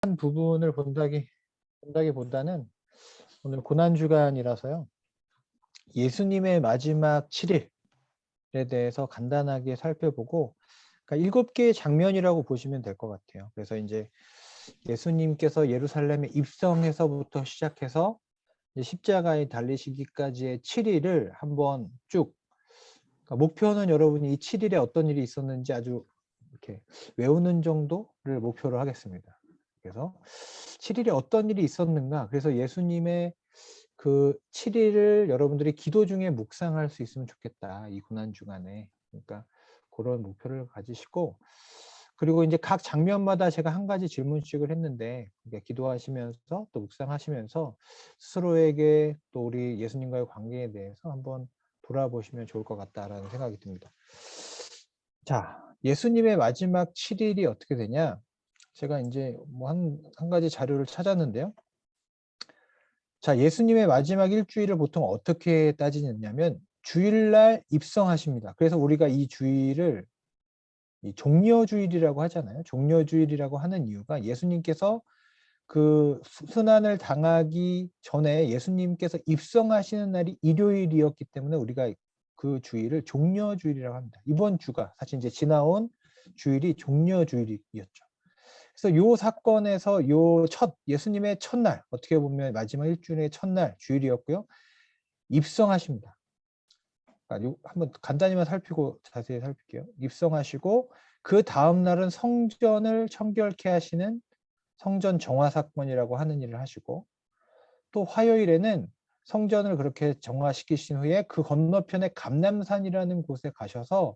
한 부분을 본다기보다는 오늘 고난주간이라서요. 예수님의 마지막 7일에 대해서 간단하게 살펴보고, 그러니까 7개의 장면이라고 보시면 될 것 같아요. 그래서 이제 예수님께서 예루살렘에 입성해서부터 시작해서 이제 십자가에 달리시기까지의 7일을 한번 쭉, 그러니까 목표는 여러분이 이 7일에 어떤 일이 있었는지 아주 이렇게 외우는 정도를 목표로 하겠습니다. 그래서 7일에 어떤 일이 있었는가, 그래서 예수님의 그 7일을 여러분들이 기도 중에 묵상할 수 있으면 좋겠다, 이 고난주간에. 그러니까 그런 목표를 가지시고, 그리고 이제 각 장면마다 제가 한 가지 질문씩을 했는데, 그러니까 기도하시면서 또 묵상하시면서 스스로에게 또 우리 예수님과의 관계에 대해서 한번 돌아보시면 좋을 것 같다라는 생각이 듭니다. 자, 예수님의 마지막 7일이 어떻게 되냐? 제가 이제 뭐 한 가지 자료를 찾았는데요. 자, 예수님의 마지막 일주일을 보통 어떻게 따지느냐면 주일날 입성하십니다. 그래서 우리가 이 주일을 이 종려주일이라고 하잖아요. 종려주일이라고 하는 이유가 예수님께서 그 순환을 당하기 전에 예수님께서 입성하시는 날이 일요일이었기 때문에 우리가 그 주일을 종려주일이라고 합니다. 이번 주가 사실 이제 지나온 주일이 종려주일이었죠. 그래서 요 사건에서 요 예수님의 첫날, 어떻게 보면 마지막 일주일의 첫날 주일이었고요. 입성하십니다. 한번 간단히만 살피고 자세히 살필게요. 입성하시고 그 다음 날은 성전을 청결케 하시는 성전 정화 사건이라고 하는 일을 하시고, 또 화요일에는 성전을 그렇게 정화시키신 후에 그 건너편에 감람산이라는 곳에 가셔서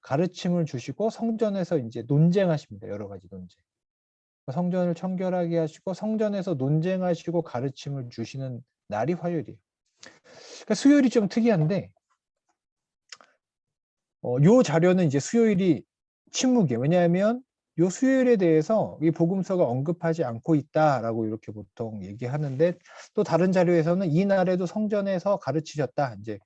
가르침을 주시고 성전에서 이제 논쟁하십니다. 여러 가지 논쟁. 성전을 청결하게 하시고 성전에서 논쟁하시고 가르침을 주시는 날이 화요일이에요. 그러니까 수요일이 좀 특이한데, 요 자료는 이제 수요일이 침묵이에요. 왜냐하면 요 수요일에 대해서 이 복음서가 언급하지 않고 있다라고 이렇게 보통 얘기하는데, 또 다른 자료에서는 이 날에도 성전에서 가르치셨다. 이제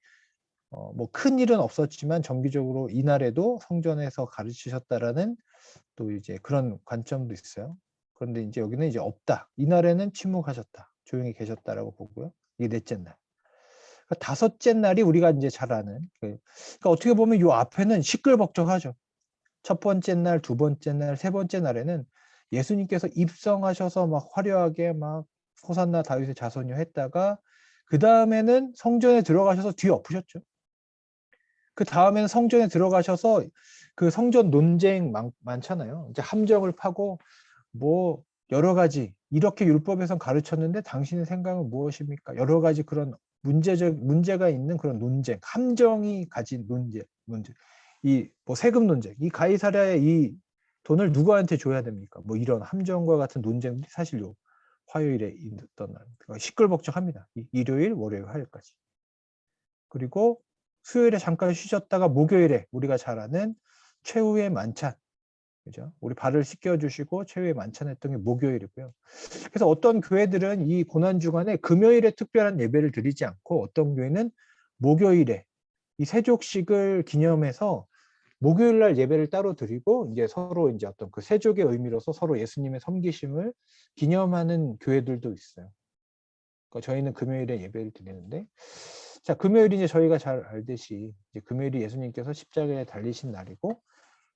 뭐 큰 일은 없었지만 정기적으로 이 날에도 성전에서 가르치셨다라는 또 이제 그런 관점도 있어요. 그런데 이제 여기는 이제 없다. 이날에는 침묵하셨다. 조용히 계셨다라고 보고요. 이게 넷째 날. 그러니까 다섯째 날이 우리가 이제 잘 아는. 그러니까 어떻게 보면 요 앞에는 시끌벅적하죠. 첫 번째 날, 두 번째 날, 세 번째 날에는 예수님께서 입성하셔서 막 화려하게 막 호산나 다윗의 자손이요 했다가, 그 다음에는 성전에 들어가셔서 뒤 엎으셨죠. 그 다음에는 성전에 들어가셔서 그 성전 논쟁 많잖아요. 이제 함정을 파고 뭐 여러 가지 이렇게 율법에선 가르쳤는데 당신의 생각은 무엇입니까? 여러 가지 그런 문제가 있는 그런 논쟁, 함정이 가진 문제. 이 뭐 세금 논쟁, 이 가이사랴의 이 돈을 누구한테 줘야 됩니까? 뭐 이런 함정과 같은 논쟁들이 사실 요 화요일에 있던 날 시끌벅적합니다. 일요일, 월요일, 화요일까지. 그리고 수요일에 잠깐 쉬셨다가 목요일에 우리가 잘 아는 최후의 만찬, 그죠? 우리 발을 씻겨주시고 최후의 만찬했던 게 목요일이고요. 그래서 어떤 교회들은 이 고난주간에 금요일에 특별한 예배를 드리지 않고, 어떤 교회는 목요일에 이 세족식을 기념해서 목요일 날 예배를 따로 드리고, 이제 서로 이제 어떤 그 세족의 의미로서 서로 예수님의 섬기심을 기념하는 교회들도 있어요. 그러니까 저희는 금요일에 예배를 드리는데, 자, 금요일이 이제 저희가 잘 알듯이 이제 금요일이 예수님께서 십자가에 달리신 날이고,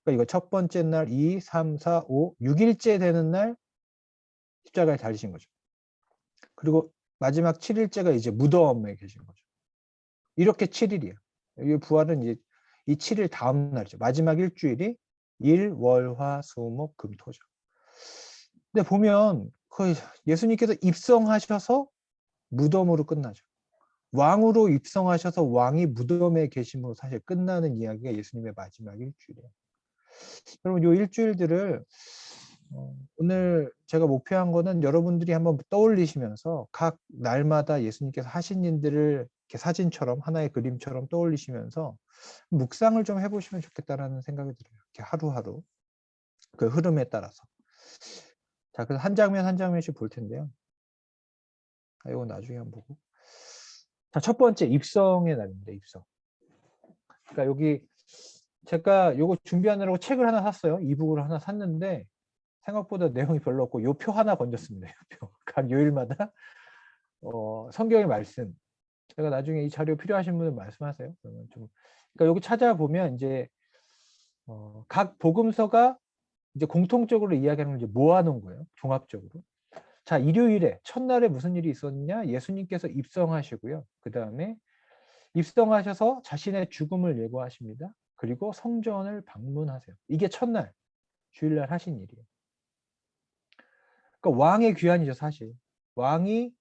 그러니까 이거 첫 번째 날 2, 3, 4, 5, 6일째 되는 날 십자가에 달리신 거죠. 그리고 마지막 7일째가 이제 무덤에 계신 거죠. 이렇게 7일이에요. 이 부활은 이제 이 7일 다음 날이죠. 마지막 일주일이 일, 월, 화, 수, 목, 금, 토죠. 근데 보면 거의 예수님께서 입성하셔서 무덤으로 끝나죠. 왕으로 입성하셔서 왕이 무덤에 계심으로 사실 끝나는 이야기가 예수님의 마지막 일주일이에요. 여러분, 이 일주일들을 오늘 제가 목표한 거는 여러분들이 한번 떠올리시면서 각 날마다 예수님께서 하신 일들을 이렇게 사진처럼 하나의 그림처럼 떠올리시면서 묵상을 좀 해보시면 좋겠다라는 생각이 들어요. 이렇게 하루하루 그 흐름에 따라서. 자, 그래서 한 장면 한 장면씩 볼 텐데요. 이건 나중에 한번 보고. 자, 첫 번째 입성의 날입니다. 입성. 그러니까 여기 제가 요거 준비하느라고 책을 하나 샀어요. 이북을 하나 샀는데 생각보다 내용이 별로 없고 요 표 하나 건졌습니다. 요 표. 각 요일마다 성경의 말씀. 제가 나중에 이 자료 필요하신 분은 말씀하세요. 그러면 좀 그러니까 여기 찾아보면 이제 각 복음서가 이제 공통적으로 이야기하는 걸 이제 모아놓은 거예요. 종합적으로. 자, 일요일에 첫날에 무슨 일이 있었냐? 예수님께서 입성하시고요. 그 다음에 입성하셔서 자신의 죽음을 예고하십니다. 그리고 성전을 방문하세요. 이게 첫날, 주일날 하신 일이에요. 그러니까 왕의 귀환이죠, 사실. 왕이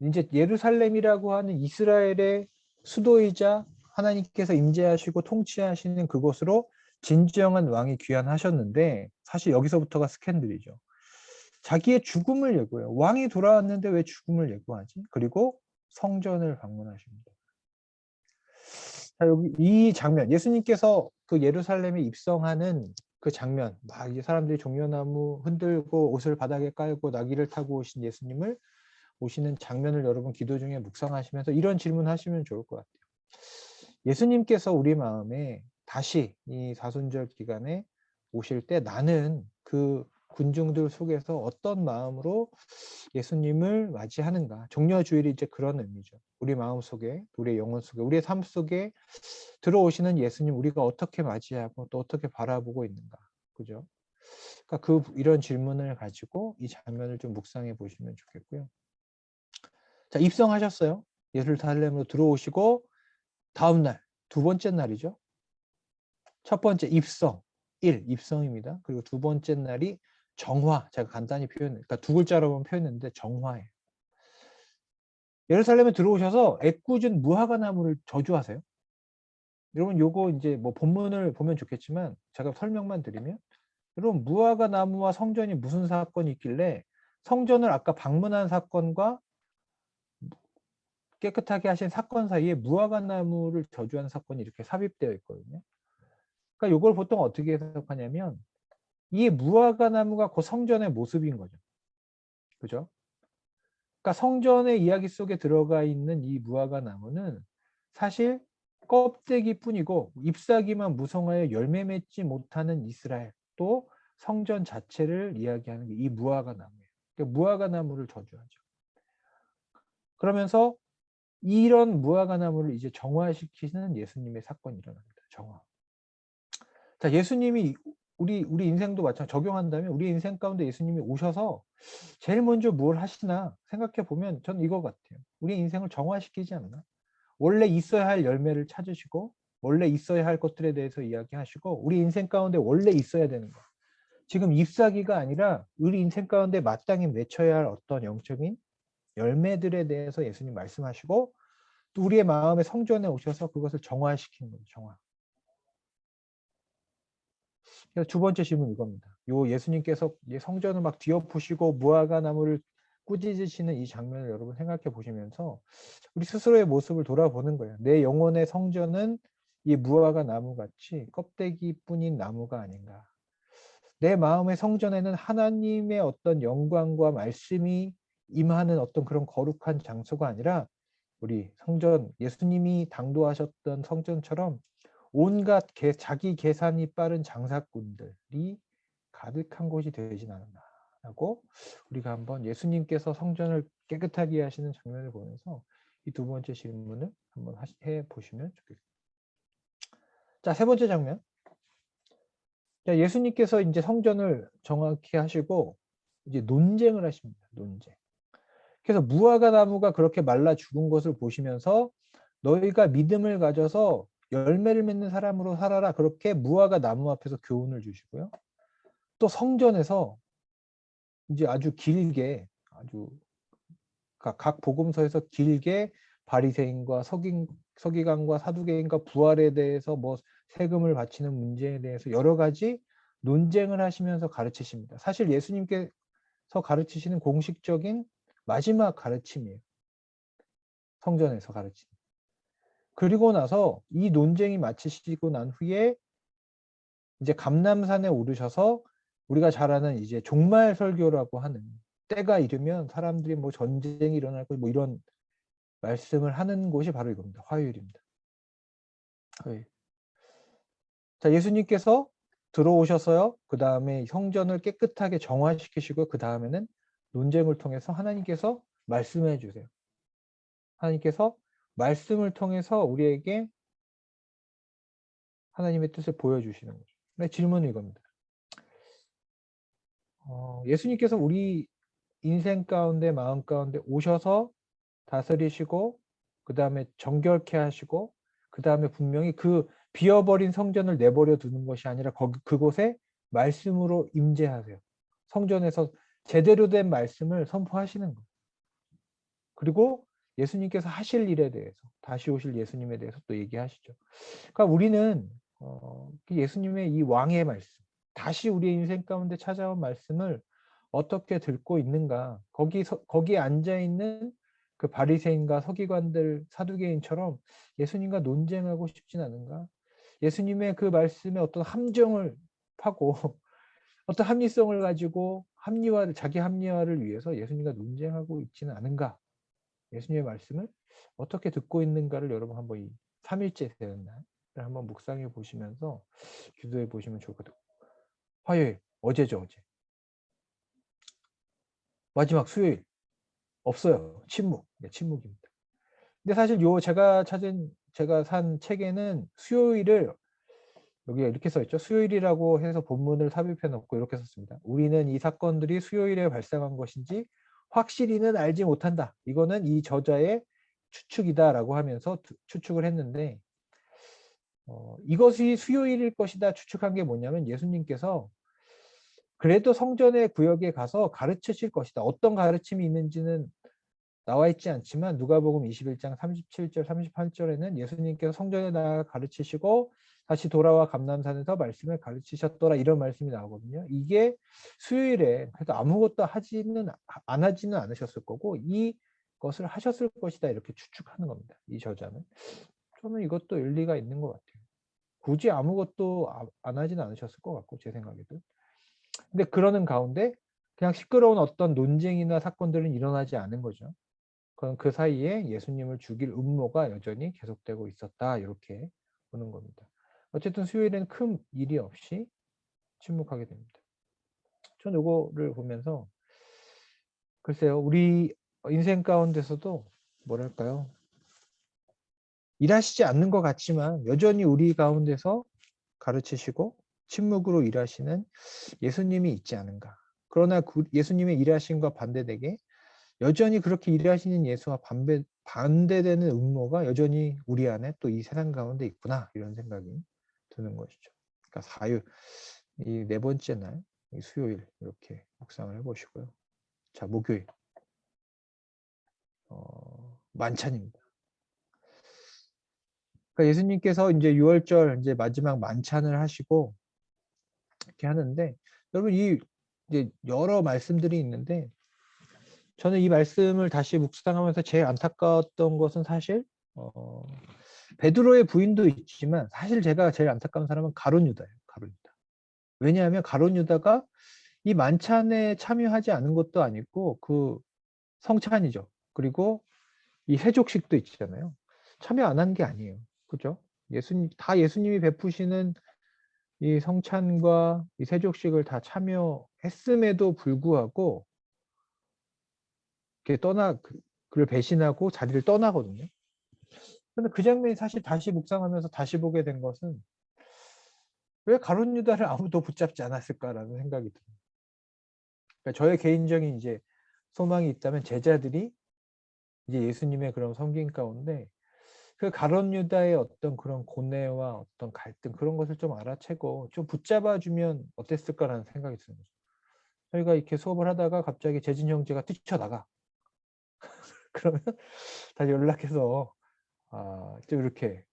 이제 예루살렘이라고 하는 이스라엘의 수도이자 하나님께서 임재하시고 통치하시는 그곳으로 진정한 왕이 귀환하셨는데 사실 여기서부터가 스캔들이죠. 자기의 죽음을 예고해요. 왕이 돌아왔는데 왜 죽음을 예고하지? 그리고 성전을 방문하십니다. 자, 여기 이 장면, 예수님께서 그 예루살렘에 입성하는 그 장면, 막 이제 사람들이 종려나무 흔들고 옷을 바닥에 깔고 나귀를 타고 오신 예수님을 오시는 장면을 여러분 기도 중에 묵상하시면서 이런 질문하시면 좋을 것 같아요. 예수님께서 우리 마음에 다시 이 사순절 기간에 오실 때 나는 그 군중들 속에서 어떤 마음으로 예수님을 맞이하는가. 종려주일이 이제 그런 의미죠. 우리 마음 속에, 우리의 영혼 속에, 우리의 삶 속에 들어오시는 예수님 우리가 어떻게 맞이하고 또 어떻게 바라보고 있는가. 그죠? 그러니까 이런 질문을 가지고 이 장면을 좀 묵상해 보시면 좋겠고요. 자, 입성하셨어요. 예루살렘으로 들어오시고 다음 날, 두 번째 날이죠. 첫 번째 입성, 입성입니다. 그리고 두 번째 날이 정화. 제가 간단히 그러니까 두 글자로 표현했는데 정화예요. 예루살렘에 들어오셔서 애꿎은 무화과 나무를 저주하세요. 여러분 요거 이제 뭐 본문을 보면 좋겠지만 제가 설명만 드리면 여러분 무화과 나무와 성전이 무슨 사건이 있길래 성전을 아까 방문한 사건과 깨끗하게 하신 사건 사이에 무화과 나무를 저주하는 사건이 이렇게 삽입되어 있거든요. 그러니까 이걸 보통 어떻게 해석하냐면 이 무화과 나무가 그 성전의 모습인 거죠. 그죠? 그러니까 성전의 이야기 속에 들어가 있는 이 무화과 나무는 사실 껍데기뿐이고 잎사귀만 무성하여 열매 맺지 못하는 이스라엘 또 성전 자체를 이야기하는 게 이 무화과 나무예요. 그러니까 무화과 나무를 저주하죠. 그러면서 이런 무화과 나무를 이제 정화시키는 예수님의 사건이 일어납니다. 정화. 자, 예수님이 우리 인생도 마찬가지 적용한다면 우리 인생 가운데 예수님이 오셔서 제일 먼저 뭘 하시나 생각해 보면 저는 이거 같아요. 우리 인생을 정화시키지 않나? 원래 있어야 할 열매를 찾으시고 원래 있어야 할 것들에 대해서 이야기하시고 우리 인생 가운데 원래 있어야 되는 거. 지금 잎사귀가 아니라 우리 인생 가운데 마땅히 맺혀야 할 어떤 영적인 열매들에 대해서 예수님 말씀하시고 또 우리의 마음의 성전에 오셔서 그것을 정화시키는 거죠. 정화. 그래서 두 번째 질문 이겁니다. 요 예수님께서 성전을 막 뒤엎으시고 무화과 나무를 꾸짖으시는 이 장면을 여러분 생각해 보시면서 우리 스스로의 모습을 돌아보는 거예요. 내 영혼의 성전은 이 무화과 나무같이 껍데기뿐인 나무가 아닌가. 내 마음의 성전에는 하나님의 어떤 영광과 말씀이 임하는 어떤 그런 거룩한 장소가 아니라 우리 성전, 예수님이 당도하셨던 성전처럼 온갖 자기 계산이 빠른 장사꾼들이 가득한 곳이 되진 않았나라고 우리가 한번 예수님께서 성전을 깨끗하게 하시는 장면을 보면서 이 두 번째 질문을 한번 해 보시면 좋겠습니다. 자, 세 번째 장면. 자, 예수님께서 이제 성전을 정확히 하시고 이제 논쟁을 하십니다. 논쟁. 그래서 무화과 나무가 그렇게 말라 죽은 것을 보시면서 너희가 믿음을 가져서 열매를 맺는 사람으로 살아라. 그렇게 무화과 나무 앞에서 교훈을 주시고요. 또 성전에서 이제 아주 길게 아주 각 복음서에서 길게 바리새인과 서기관과 사두개인과 부활에 대해서 뭐 세금을 바치는 문제에 대해서 여러 가지 논쟁을 하시면서 가르치십니다. 사실 예수님께서 가르치시는 공식적인 마지막 가르침이에요. 성전에서 가르침. 그리고 나서 이 논쟁이 마치시고 난 후에 이제 감람산에 오르셔서 우리가 잘 아는 이제 종말 설교라고 하는 때가 이르면 사람들이 뭐 전쟁이 일어날 거 뭐 이런 말씀을 하는 곳이 바로 이겁니다. 화요일입니다. 화요일. 자, 예수님께서 들어오셔서요. 그 다음에 성전을 깨끗하게 정화시키시고 그 다음에는 논쟁을 통해서 하나님께서 말씀해 주세요. 하나님께서 말씀을 통해서 우리에게 하나님의 뜻을 보여주시는 거죠. 네, 질문은 이겁니다. 예수님께서 우리 인생 가운데 마음 가운데 오셔서 다스리시고 그 다음에 정결케 하시고 그 다음에 분명히 그 비어버린 성전을 내버려 두는 것이 아니라 그곳에 말씀으로 임재하세요. 성전에서 제대로 된 말씀을 선포하시는 거예요. 그리고 예수님께서 하실 일에 대해서 다시 오실 예수님에 대해서 또 얘기하시죠. 그러니까 우리는 예수님의 이 왕의 말씀, 다시 우리의 인생 가운데 찾아온 말씀을 어떻게 듣고 있는가? 거기에 앉아 있는 그 바리새인과 서기관들, 사두개인처럼 예수님과 논쟁하고 싶진 않은가? 예수님의 그 말씀에 어떤 함정을 파고 어떤 합리성을 가지고 자기 합리화를 위해서 예수님과 논쟁하고 있지는 않은가? 예수님의 말씀을 어떻게 듣고 있는가를 여러분 한번 이 3일째 되는 날을 한번 묵상해 보시면서 기도해 보시면 좋을 것 같아요. 화요일, 어제죠, 어제. 마지막 수요일, 없어요. 침묵. 네, 침묵입니다. 근데 사실 제가 산 책에는 수요일을 여기 이렇게 써 있죠. 수요일이라고 해서 본문을 삽입해 놓고 이렇게 썼습니다. 우리는 이 사건들이 수요일에 발생한 것인지 확실히는 알지 못한다. 이거는 이 저자의 추측이다라고 하면서 추측을 했는데 이것이 수요일일 것이다 추측한 게 뭐냐면 예수님께서 그래도 성전의 구역에 가서 가르치실 것이다. 어떤 가르침이 있는지는 나와 있지 않지만 누가복음 21장 37절 38절에는 예수님께서 성전에 나가 가르치시고 다시 돌아와 감람산에서 말씀을 가르치셨더라 이런 말씀이 나오거든요. 이게 수요일에 그래도 아무것도 안 하지는 않으셨을 거고 이것을 하셨을 것이다 이렇게 추측하는 겁니다. 이 저자는. 저는 이것도 일리가 있는 것 같아요. 굳이 아무것도 안 하지는 않으셨을 것 같고 제 생각에도. 근데 그러는 가운데 그냥 시끄러운 어떤 논쟁이나 사건들은 일어나지 않은 거죠. 그럼 그 사이에 예수님을 죽일 음모가 여전히 계속되고 있었다. 이렇게 보는 겁니다. 어쨌든 수요일엔 큰 일이 없이 침묵하게 됩니다. 전 이거를 보면서 글쎄요. 우리 인생 가운데서도 뭐랄까요. 일하시지 않는 것 같지만 여전히 우리 가운데서 가르치시고 침묵으로 일하시는 예수님이 있지 않은가. 그러나 예수님의 일하심과 반대되게 여전히 그렇게 일하시는 예수와 반대되는 음모가 여전히 우리 안에 또 이 세상 가운데 있구나 이런 생각이 드는 것이죠. 그러니까 이 네 번째 날, 이 수요일 이렇게 묵상을 해보시고요. 자, 목요일 만찬입니다. 그러니까 예수님께서 이제 6월절 이제 마지막 만찬을 하시고 이렇게 하는데 여러분 이제 여러 말씀들이 있는데 저는 이 말씀을 다시 묵상하면서 제일 안타까웠던 것은 사실 베드로의 부인도 있지만 사실 제가 제일 안타까운 사람은 가룟 유다예요. 가룟 유다. 왜냐하면 가룟 유다가 이 만찬에 참여하지 않은 것도 아니고 그 성찬이죠. 그리고 이 세족식도 있잖아요. 참여 안 한 게 아니에요. 그죠? 예수님이 베푸시는 이 성찬과 이 세족식을 다 참여했음에도 불구하고 이렇게 그를 배신하고 자리를 떠나거든요. 근데 그 장면이 사실 다시 묵상하면서 다시 보게 된 것은 왜 가룟 유다를 아무도 붙잡지 않았을까라는 생각이 들어요. 그러니까 저의 개인적인 이제 소망이 있다면 제자들이 이제 예수님의 그런 섬김 가운데 그 가룟 유다의 어떤 그런 고뇌와 어떤 갈등 그런 것을 좀 알아채고 좀 붙잡아주면 어땠을까라는 생각이 드는 거죠. 저희가 이렇게 수업을 하다가 갑자기 재진 형제가 뛰쳐나가. 그러면 다시 연락해서 좀 이렇게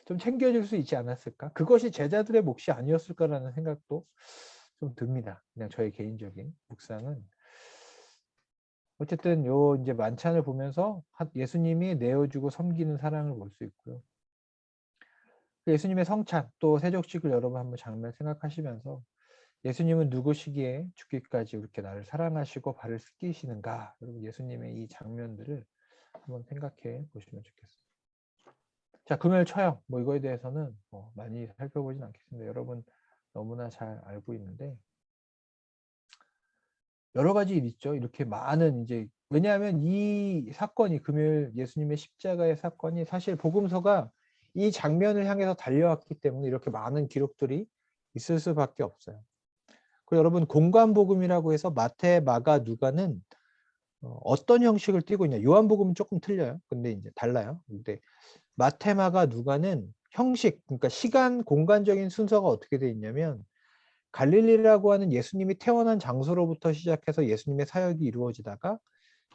좀 챙겨줄 수 있지 않았을까? 그것이 제자들의 몫이 아니었을까라는 생각도 좀 듭니다. 그냥 저의 개인적인 묵상은. 어쨌든 요 이제 만찬을 보면서 예수님이 내어주고 섬기는 사랑을 볼 수 있고요. 예수님의 성찬 또 세족식을 여러분 한번 장면 생각하시면서 예수님은 누구시기에 죽기까지 이렇게 나를 사랑하시고 발을 씻기시는가? 여러분 예수님의 이 장면들을 한번 생각해 보시면 좋겠습니다. 자, 금요일 처형 뭐 이거에 대해서는 많이 살펴보진 않겠습니다. 여러분 너무나 잘 알고 있는데 여러 가지 일 있죠. 이렇게 많은 이제 왜냐하면 이 사건이 금요일 예수님의 십자가의 사건이 사실 복음서가 이 장면을 향해서 달려왔기 때문에 이렇게 많은 기록들이 있을 수밖에 없어요. 그 여러분 공관복음이라고 해서 마태, 마가, 누가는 어떤 형식을 띠고 있냐? 요한복음은 조금 틀려요. 근데 이제 달라요. 근데 마태, 마가, 누가는 형식, 그러니까 시간, 공간적인 순서가 어떻게 돼 있냐면 갈릴리라고 하는 예수님이 태어난 장소로부터 시작해서 예수님의 사역이 이루어지다가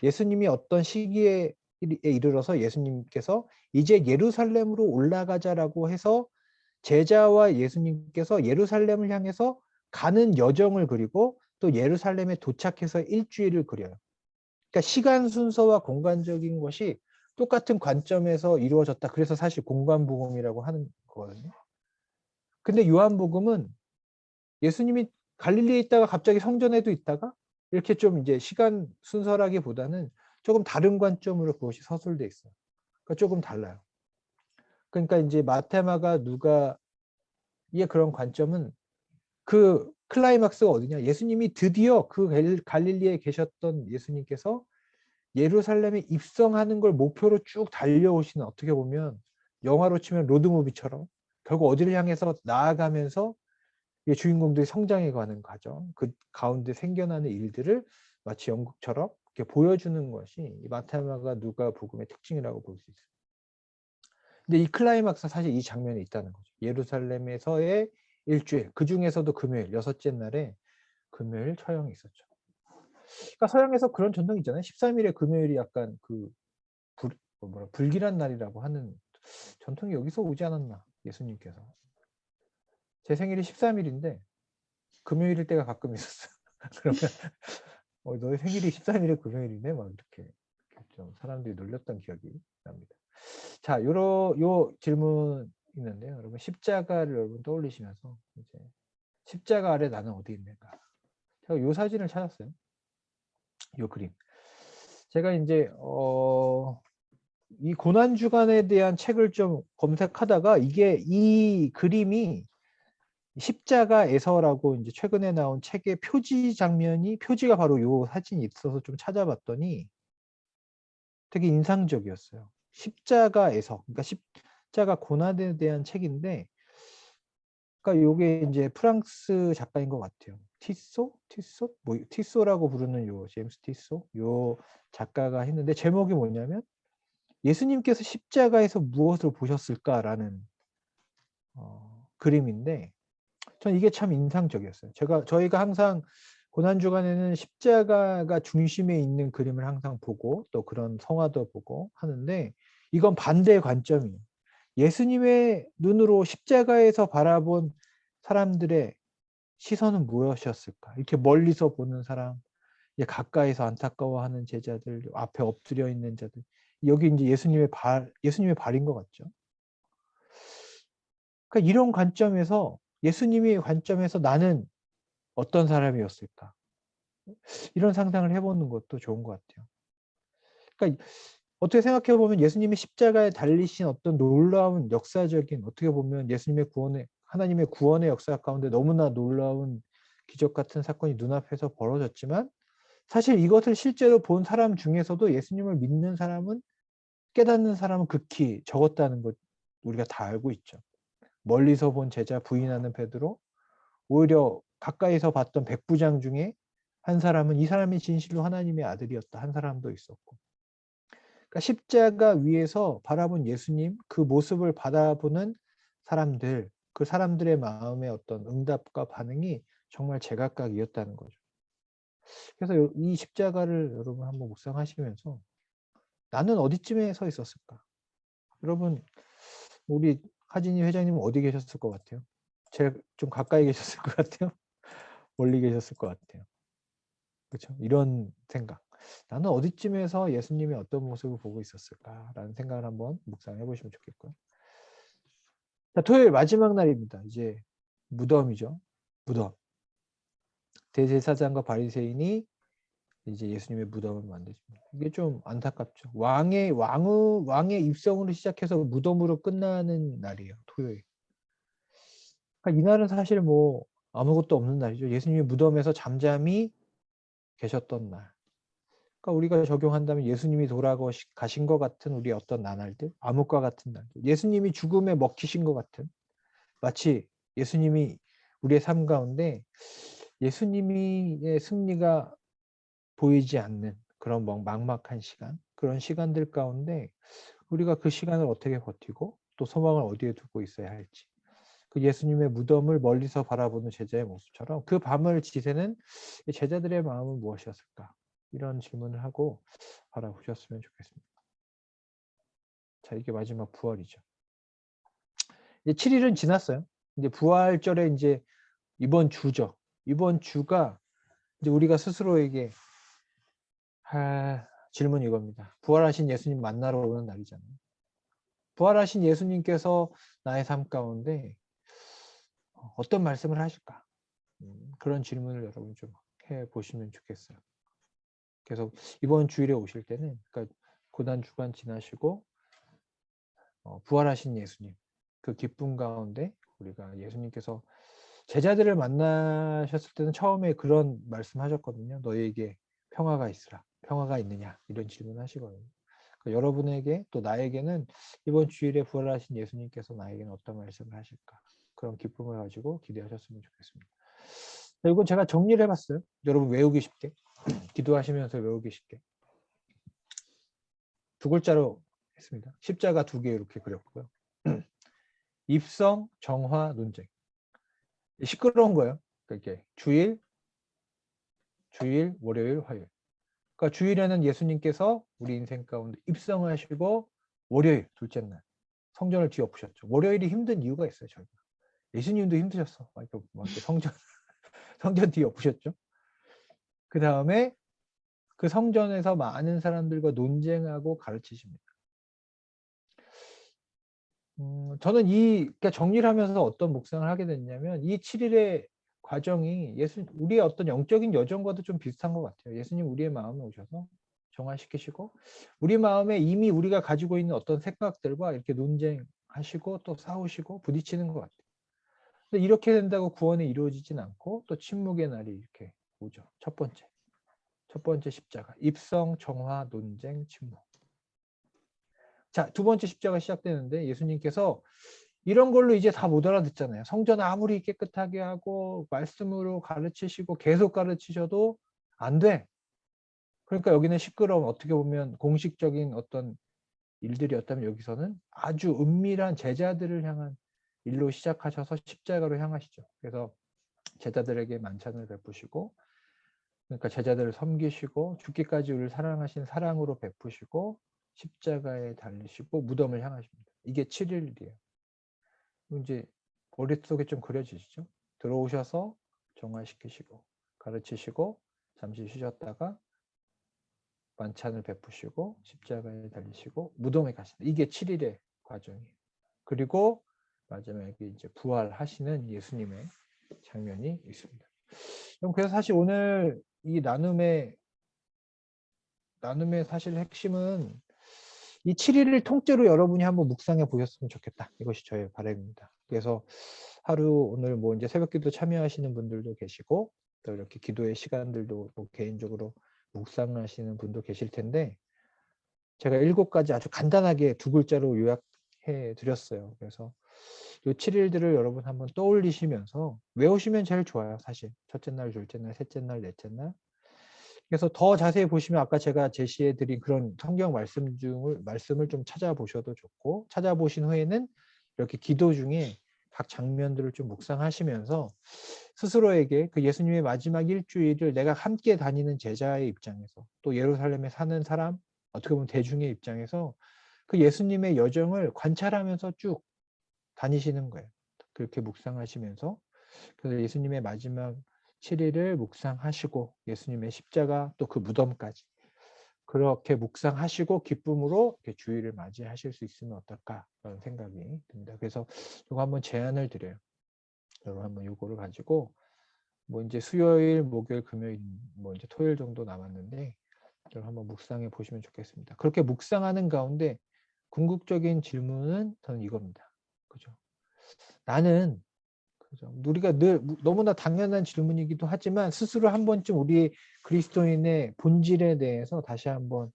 예수님이 어떤 시기에 이르러서 예수님께서 이제 예루살렘으로 올라가자라고 해서 제자와 예수님께서 예루살렘을 향해서 가는 여정을 그리고 또 예루살렘에 도착해서 일주일을 그려요. 그러니까 시간 순서와 공간적인 것이 똑같은 관점에서 이루어졌다. 그래서 사실 공간복음이라고 하는 거거든요. 근데 요한복음은 예수님이 갈릴리에 있다가 갑자기 성전에도 있다가 이렇게 좀 이제 시간 순서라기보다는 조금 다른 관점으로 그것이 서술돼 있어요. 그러니까 조금 달라요. 그러니까 이제 마테마가 누가의 그런 관점은 그 클라이막스가 어디냐? 예수님이 드디어 그 갈릴리에 계셨던 예수님께서 예루살렘에 입성하는 걸 목표로 쭉 달려오시는 어떻게 보면 영화로 치면 로드무비처럼 결국 어디를 향해서 나아가면서 주인공들이 성장해 가는 과정, 그 가운데 생겨나는 일들을 마치 연극처럼 이렇게 보여주는 것이 마테마가 누가복음의 특징이라고 볼 수 있어요. 근데 이 클라이막스 사실 이 장면에 있다는 거죠. 예루살렘에서의 일주일, 그 중에서도 금요일, 여섯째 날에 금요일 처형이 있었죠. 그러니까 서양에서 그런 전통이 있잖아요. 13일에 금요일이 약간 그 불길한 날이라고 하는 전통이 여기서 오지 않았나, 예수님께서. 제 생일이 13일인데 금요일일 때가 가끔 있었어요. 그러면 너의 생일이 13일에 금요일이네? 막 이렇게 좀 사람들이 놀렸던 기억이 납니다. 자, 요 질문 있는데요. 여러분 십자가를 여러분 떠올리시면서 이제 십자가 아래 나는 어디 있는가? 제가 요 사진을 찾았어요. 요 그림. 제가 이제 이 고난 주간에 대한 책을 좀 검색하다가 이 그림이 십자가에서라고 이제 최근에 나온 책의 표지가 바로 요 사진이 있어서 좀 찾아봤더니 되게 인상적이었어요. 십자가에서, 그러니까 십자가 고난에 대한 책인데, 그러니까 요게 이제 프랑스 작가인 것 같아요. 티소라고 부르는 요 제임스 티소 요 작가가 했는데 제목이 뭐냐면 예수님께서 십자가에서 무엇을 보셨을까라는 그림인데 전 이게 참 인상적이었어요. 저희가 항상 고난주간에는 십자가가 중심에 있는 그림을 항상 보고 또 그런 성화도 보고 하는데 이건 반대의 관점이에요. 예수님의 눈으로 십자가에서 바라본 사람들의 시선은 무엇이었을까? 이렇게 멀리서 보는 사람, 가까이서 안타까워하는 제자들, 앞에 엎드려 있는 자들. 여기 이제 예수님의 발인 것 같죠. 그러니까 이런 관점에서 예수님의 관점에서 나는 어떤 사람이었을까? 이런 상상을 해보는 것도 좋은 것 같아요. 그러니까 어떻게 생각해 보면 예수님이 십자가에 달리신 어떤 놀라운 역사적인 어떻게 보면 하나님의 구원의 역사 가운데 너무나 놀라운 기적 같은 사건이 눈앞에서 벌어졌지만 사실 이것을 실제로 본 사람 중에서도 예수님을 믿는 사람은 깨닫는 사람은 극히 적었다는 것 우리가 다 알고 있죠. 멀리서 본 제자 부인하는 베드로, 오히려 가까이서 봤던 백부장 중에 한 사람은 이 사람이 진실로 하나님의 아들이었다 한 사람도 있었고, 그러니까 십자가 위에서 바라본 예수님 그 모습을 바라보는 사람들, 그 사람들의 마음의 어떤 응답과 반응이 정말 제각각이었다는 거죠. 그래서 이 십자가를 여러분 한번 묵상하시면서 나는 어디쯤에 서 있었을까? 여러분 우리 하진이 회장님은 어디 계셨을 것 같아요? 제일 좀 가까이 계셨을 것 같아요? 멀리 계셨을 것 같아요. 그렇죠? 이런 생각. 나는 어디쯤에서 예수님이 어떤 모습을 보고 있었을까라는 생각을 한번 묵상해 보시면 좋겠고요. 자, 토요일 마지막 날입니다. 이제 무덤이죠. 무덤. 대제사장과 바리새인이 이제 예수님의 무덤을 만드십니다. 이게 좀 안타깝죠. 왕의 입성으로 시작해서 무덤으로 끝나는 날이에요. 토요일. 그러니까 이날은 사실 뭐 아무것도 없는 날이죠. 예수님이 무덤에서 잠잠히 계셨던 날. 그러니까 우리가 적용한다면 예수님이 돌아가신 것 같은 우리 어떤 나날들, 암흑과 같은 날들, 예수님이 죽음에 먹히신 것 같은, 마치 예수님이 우리의 삶 가운데 예수님의 승리가 보이지 않는 그런 막막한 시간, 그런 시간들 가운데 우리가 그 시간을 어떻게 버티고 또 소망을 어디에 두고 있어야 할지, 그 예수님의 무덤을 멀리서 바라보는 제자의 모습처럼 그 밤을 지새는 제자들의 마음은 무엇이었을까? 이런 질문을 하고 바라보셨으면 좋겠습니다. 자, 이게 마지막 부활이죠. 이제 7일은 지났어요. 이제 부활절에 이제 이번 주죠. 이번 주가 이제 우리가 스스로에게 할 질문이 이겁니다. 부활하신 예수님 만나러 오는 날이잖아요. 부활하신 예수님께서 나의 삶 가운데 어떤 말씀을 하실까? 그런 질문을 여러분 좀 해보시면 좋겠어요. 그래서 이번 주일에 오실 때는, 그러니까 고난 주간 지나시고 부활하신 예수님, 그 기쁨 가운데 우리가 예수님께서 제자들을 만나셨을 때는 처음에 그런 말씀하셨거든요. 너희에게 평화가 있으라. 평화가 있느냐? 이런 질문하시거든요. 그러니까 여러분에게 또 나에게는 이번 주일에 부활하신 예수님께서 나에게는 어떤 말씀을 하실까? 그런 기쁨을 가지고 기대하셨으면 좋겠습니다. 이건 제가 정리를 해봤어요. 여러분 외우기 쉽게. 기도하시면서 외우기 쉽게. 두 글자로 했습니다. 십자가 2개 이렇게 그렸고요. 입성, 정화, 논쟁. 시끄러운 거예요. 그러니까 주일, 월요일, 화요일. 그러니까 주일에는 예수님께서 우리 인생 가운데 입성하시고 월요일, 둘째 날 성전을 뒤엎으셨죠. 월요일이 힘든 이유가 있어요. 저희가. 예수님도 힘드셨어. 이렇게 성전 뒤엎으셨죠. 그 다음에 그 성전에서 많은 사람들과 논쟁하고 가르치십니다. 저는 그러니까 정리를 하면서 어떤 묵상을 하게 됐냐면 이 7일의 과정이 우리의 어떤 영적인 여정과도 좀 비슷한 것 같아요. 예수님 우리의 마음에 오셔서 정화시키시고 우리 마음에 이미 우리가 가지고 있는 어떤 생각들과 이렇게 논쟁하시고 또 싸우시고 부딪히는 것 같아요. 근데 이렇게 된다고 구원이 이루어지진 않고 또 침묵의 날이 이렇게 오죠. 첫 번째 십자가. 입성, 정화, 논쟁, 침묵. 자, 두 번째 십자가 시작되는데 예수님께서 이런 걸로 이제 다 못 알아듣잖아요. 성전 아무리 깨끗하게 하고 말씀으로 가르치시고 계속 가르치셔도 안 돼. 그러니까 여기는 시끄러운, 어떻게 보면 공식적인 어떤 일들이었다면 여기서는 아주 은밀한 제자들을 향한 일로 시작하셔서 십자가로 향하시죠. 그래서 제자들에게 만찬을 베푸시고, 그러니까 제자들을 섬기시고 죽기까지 우리를 사랑하신 사랑으로 베푸시고 십자가에 달리시고 무덤을 향하십니다. 이게 7일이에요. 이제 머릿속에 좀 그려지시죠? 들어오셔서 정화시키시고 가르치시고 잠시 쉬셨다가 만찬을 베푸시고 십자가에 달리시고 무덤에 가신다. 이게 7일의 과정이에요. 그리고 마지막에 이제 부활하시는 예수님의 장면이 있습니다. 그래서 사실 오늘 이 나눔의 사실 핵심은 이 7일을 통째로 여러분이 한번 묵상해 보셨으면 좋겠다. 이것이 저의 바람입니다. 그래서 하루 오늘 뭐 이제 새벽기도 참여하시는 분들도 계시고 또 이렇게 기도의 시간들도 뭐 개인적으로 묵상하시는 분도 계실 텐데 제가 7가지 아주 간단하게 두 글자로 요약해 드렸어요. 그래서 이 7일들을 여러분 한번 떠올리시면서 외우시면 제일 좋아요. 사실 첫째 날, 둘째 날, 셋째 날, 넷째 날. 그래서 더 자세히 보시면 아까 제가 제시해 드린 그런 성경 말씀을 좀 찾아보셔도 좋고, 찾아보신 후에는 이렇게 기도 중에 각 장면들을 좀 묵상하시면서 스스로에게 그 예수님의 마지막 일주일을 내가 함께 다니는 제자의 입장에서 또 예루살렘에 사는 사람, 어떻게 보면 대중의 입장에서 그 예수님의 여정을 관찰하면서 쭉 다니시는 거예요. 그렇게 묵상하시면서 그래서 예수님의 마지막 7일을 묵상하시고 예수님의 십자가 또 그 무덤까지 그렇게 묵상하시고 기쁨으로 이렇게 주일을 맞이하실 수 있으면 어떨까 그런 생각이 듭니다. 그래서 이거 한번 제안을 드려요. 여러분 한번 이거를 가지고 뭐 이제 수요일, 목요일, 금요일, 뭐 이제 토요일 정도 남았는데 여러분 한번 묵상해 보시면 좋겠습니다. 그렇게 묵상하는 가운데 궁극적인 질문은 저는 이겁니다. 그죠? 나는 그죠? 우리가 늘 너무나 당연한 질문이기도 하지만 스스로 한 번쯤 우리 그리스도인의 본질에 대해서 다시 한번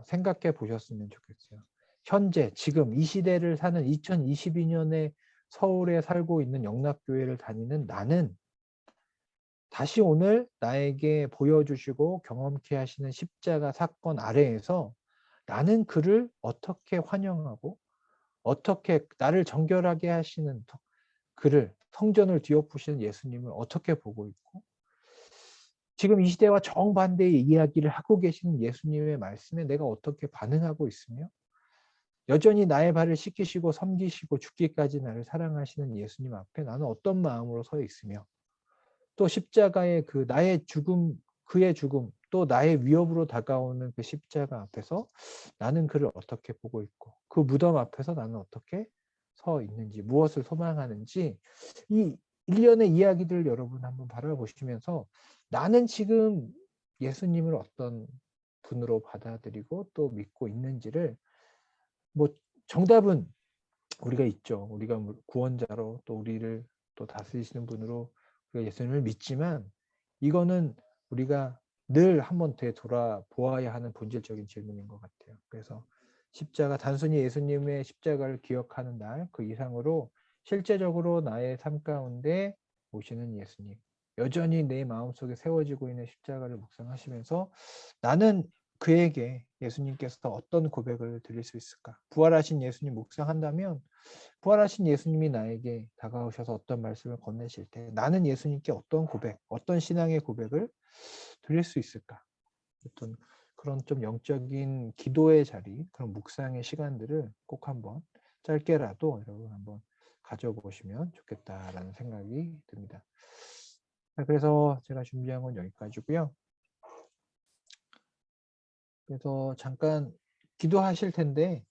생각해 보셨으면 좋겠어요. 현재 지금 이 시대를 사는 2022년에 서울에 살고 있는 영락교회를 다니는 나는 다시 오늘 나에게 보여주시고 경험케 하시는 십자가 사건 아래에서 나는 그를 어떻게 환영하고 어떻게 나를 정결하게 하시는 그를 성전을 뒤엎으시는 예수님을 어떻게 보고 있고 지금 이 시대와 정반대의 이야기를 하고 계시는 예수님의 말씀에 내가 어떻게 반응하고 있으며 여전히 나의 발을 씻기시고 섬기시고 죽기까지 나를 사랑하시는 예수님 앞에 나는 어떤 마음으로 서 있으며 또 십자가의 그 나의 죽음, 그의 죽음, 또 나의 위협으로 다가오는 그 십자가 앞에서 나는 그를 어떻게 보고 있고 그 무덤 앞에서 나는 어떻게 서 있는지 무엇을 소망하는지 이 일련의 이야기들을 여러분 한번 바라보시면서 나는 지금 예수님을 어떤 분으로 받아들이고 또 믿고 있는지를 뭐 정답은 우리가 있죠. 우리가 구원자로 또 우리를 또 다스리시는 분으로 우리가 예수님을 믿지만 이거는 우리가 늘 한번 되돌아보아야 하는 본질적인 질문인 것 같아요. 그래서 십자가 단순히 예수님의 십자가를 기억하는 날 그 이상으로 실제적으로 나의 삶 가운데 오시는 예수님 여전히 내 마음속에 세워지고 있는 십자가를 묵상하시면서 나는 그에게 예수님께서 어떤 고백을 드릴 수 있을까? 부활하신 예수님 묵상한다면 부활하신 예수님이 나에게 다가오셔서 어떤 말씀을 건네실 때 나는 예수님께 어떤 고백, 어떤 신앙의 고백을 드릴 수 있을까? 어떤 그런 좀 영적인 기도의 자리, 그런 묵상의 시간들을 꼭 한번 짧게라도 여러분 한번 가져보시면 좋겠다라는 생각이 듭니다. 그래서 제가 준비한 건 여기까지고요. 그래서 잠깐 기도하실 텐데